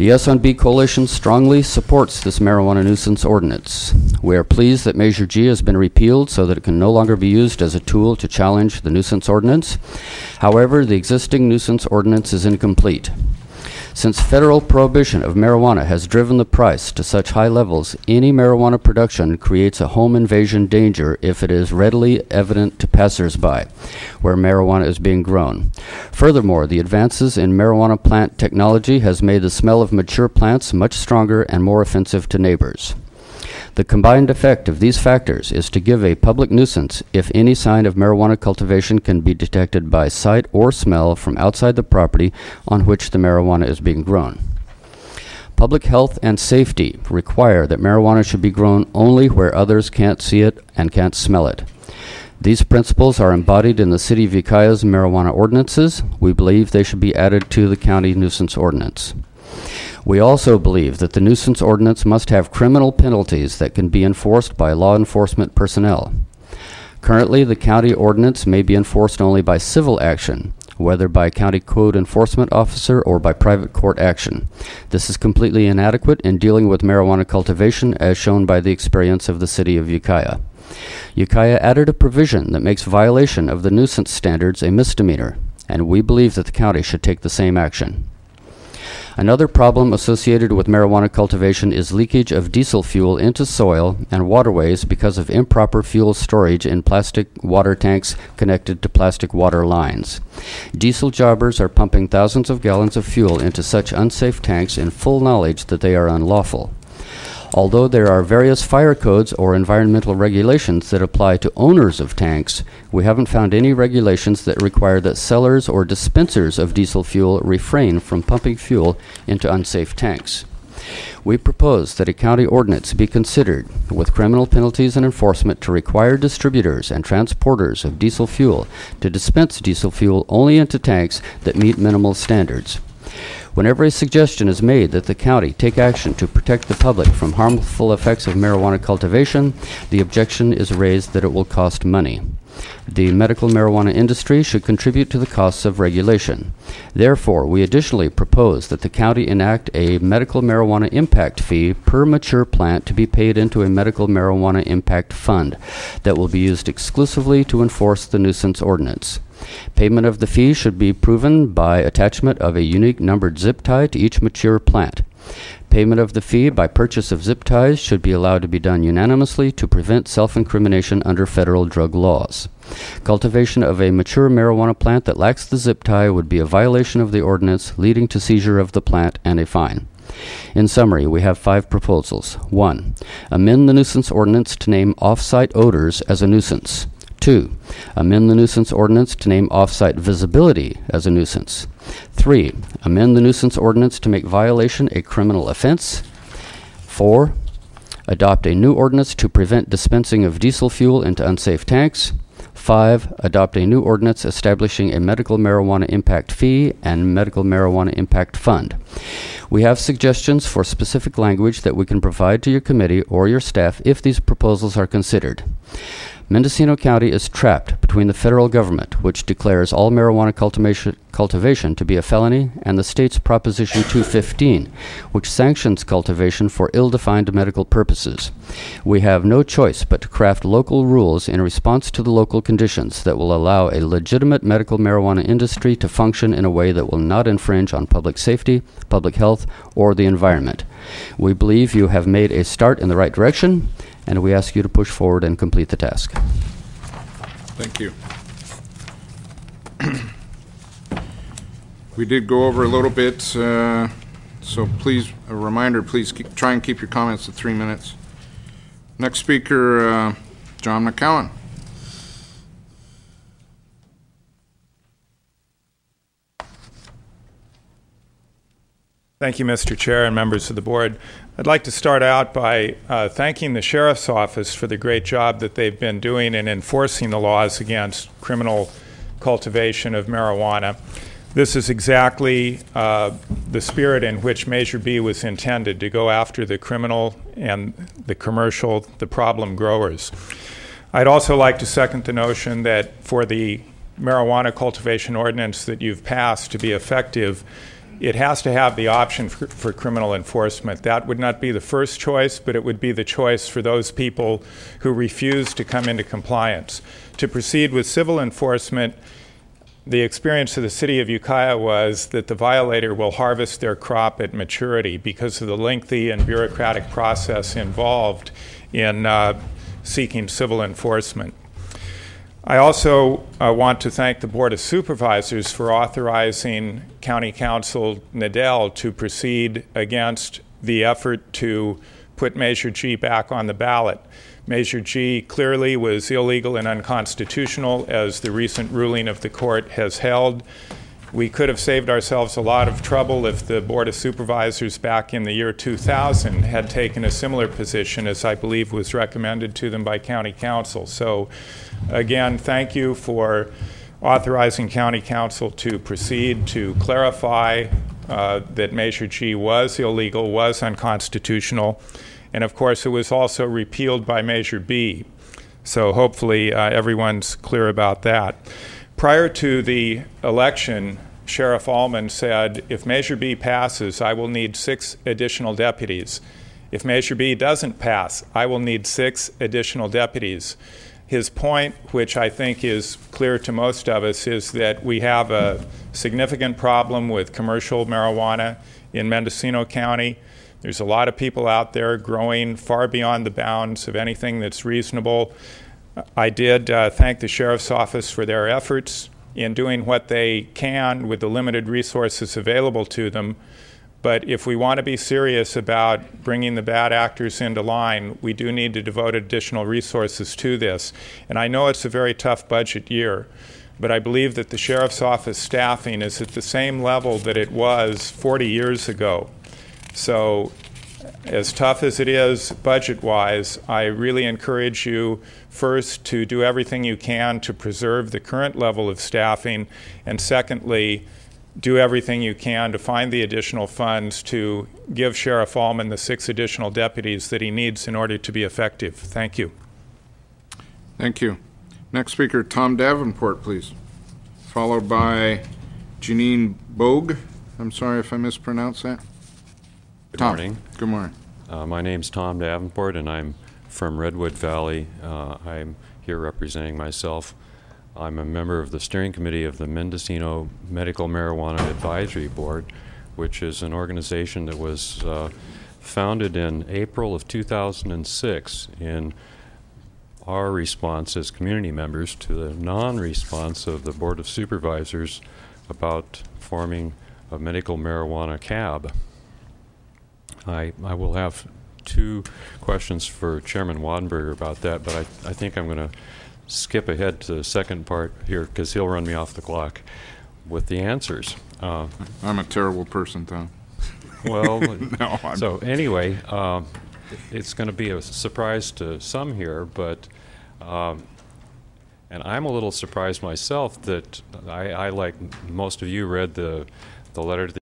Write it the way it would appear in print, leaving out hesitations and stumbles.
The S&B Coalition strongly supports this marijuana nuisance ordinance. We are pleased that Measure G has been repealed so that it can no longer be used as a tool to challenge the nuisance ordinance. However, the existing nuisance ordinance is incomplete. Since federal prohibition of marijuana has driven the price to such high levels, any marijuana production creates a home invasion danger if it is readily evident to passersby where marijuana is being grown. Furthermore, the advances in marijuana plant technology has made the smell of mature plants much stronger and more offensive to neighbors. The combined effect of these factors is to give a public nuisance if any sign of marijuana cultivation can be detected by sight or smell from outside the property on which the marijuana is being grown. Public health and safety require that marijuana should be grown only where others can't see it and can't smell it. These principles are embodied in the City of Ukiah's marijuana ordinances. We believe they should be added to the county nuisance ordinance. We also believe that the nuisance ordinance must have criminal penalties that can be enforced by law enforcement personnel. Currently, the county ordinance may be enforced only by civil action, whether by county code enforcement officer or by private court action. This is completely inadequate in dealing with marijuana cultivation, as shown by the experience of the City of Ukiah. Ukiah added a provision that makes violation of the nuisance standards a misdemeanor, and we believe that the county should take the same action. Another problem associated with marijuana cultivation is leakage of diesel fuel into soil and waterways because of improper fuel storage in plastic water tanks connected to plastic water lines. Diesel jobbers are pumping thousands of gallons of fuel into such unsafe tanks in full knowledge that they are unlawful. Although there are various fire codes or environmental regulations that apply to owners of tanks, we haven't found any regulations that require that sellers or dispensers of diesel fuel refrain from pumping fuel into unsafe tanks. We propose that a county ordinance be considered with criminal penalties and enforcement to require distributors and transporters of diesel fuel to dispense diesel fuel only into tanks that meet minimal standards. Whenever a suggestion is made that the county take action to protect the public from harmful effects of marijuana cultivation, the objection is raised that it will cost money. The medical marijuana industry should contribute to the costs of regulation. Therefore, we additionally propose that the county enact a medical marijuana impact fee per mature plant to be paid into a medical marijuana impact fund that will be used exclusively to enforce the nuisance ordinance. Payment of the fee should be proven by attachment of a unique numbered zip tie to each mature plant. Payment of the fee by purchase of zip ties should be allowed to be done unanimously to prevent self-incrimination under federal drug laws. Cultivation of a mature marijuana plant that lacks the zip tie would be a violation of the ordinance, leading to seizure of the plant and a fine. In summary, we have 5 proposals. 1. Amend the nuisance ordinance to name off-site odors as a nuisance. 2. Amend the nuisance ordinance to name off-site visibility as a nuisance. 3. Amend the nuisance ordinance to make violation a criminal offense. 4. Adopt a new ordinance to prevent dispensing of diesel fuel into unsafe tanks. 5. Adopt a new ordinance establishing a medical marijuana impact fee and medical marijuana impact fund. We have suggestions for specific language that we can provide to your committee or your staff if these proposals are considered. Mendocino County is trapped between the federal government, which declares all marijuana cultivation to be a felony, and the state's Proposition 215, which sanctions cultivation for ill-defined medical purposes. We have no choice but to craft local rules in response to the local conditions that will allow a legitimate medical marijuana industry to function in a way that will not infringe on public safety, public health, or the environment. We believe you have made a start in the right direction, and we ask you to push forward and complete the task. Thank you. We did go over a little bit, so please, a reminder, please try and keep your comments to 3 minutes. Next speaker, John McCowan. Thank you, Mr. Chair and members of the board. I'd like to start out by thanking the Sheriff's Office for the great job that they've been doing in enforcing the laws against criminal cultivation of marijuana. This is exactly the spirit in which Measure B was intended, to go after the criminal and the commercial, the problem growers. I'd also like to second the notion that for the marijuana cultivation ordinance that you've passed to be effective, it has to have the option for criminal enforcement. That would not be the first choice, but it would be the choice for those people who refuse to come into compliance. To proceed with civil enforcement, the experience of the city of Ukiah was that the violator will harvest their crop at maturity because of the lengthy and bureaucratic process involved in seeking civil enforcement. I also want to thank the Board of Supervisors for authorizing County Council Nadell to proceed against the effort to put Measure G back on the ballot. Measure G clearly was illegal and unconstitutional, as the recent ruling of the court has held. We could have saved ourselves a lot of trouble if the Board of Supervisors back in the year 2000 had taken a similar position, as I believe was recommended to them by County Council. So again, thank you for authorizing County Council to proceed to clarify that Measure G was illegal, was unconstitutional, and of course it was also repealed by Measure B. So hopefully everyone's clear about that. Prior to the election, Sheriff Allman said, if Measure B passes, I will need 6 additional deputies. If Measure B doesn't pass, I will need 6 additional deputies. His point, which I think is clear to most of us, is that we have a significant problem with commercial marijuana in Mendocino County. There's a lot of people out there growing far beyond the bounds of anything that's reasonable. I did thank the Sheriff's Office for their efforts in doing what they can with the limited resources available to them. But if we want to be serious about bringing the bad actors into line, we do need to devote additional resources to this. And I know it's a very tough budget year, but I believe that the Sheriff's Office staffing is at the same level that it was 40 years ago. So as tough as it is budget-wise, I really encourage you first to do everything you can to preserve the current level of staffing, and secondly, do everything you can to find the additional funds to give Sheriff Allman the 6 additional deputies that he needs in order to be effective. Thank you. Thank you. Next speaker, Tom Davenport, please. Followed by Janine Bogue. I'm sorry if I mispronounced that. Good morning. Good morning. My name's Tom Davenport, and I'm from Redwood Valley. I'm here representing myself. I'm a member of the steering committee of the Mendocino Medical Marijuana Advisory Board, which is an organization that was founded in April of 2006 in our response as community members to the non-response of the Board of Supervisors about forming a medical marijuana cab. I will have 2 questions for Chairman Wadenberger about that, but I think I'm going to skip ahead to the second part here because he'll run me off the clock with the answers. I'm a terrible person, Tom. Well, No, so anyway, it's going to be a surprise to some here, but and I'm a little surprised myself that I like most of you, read the letter to the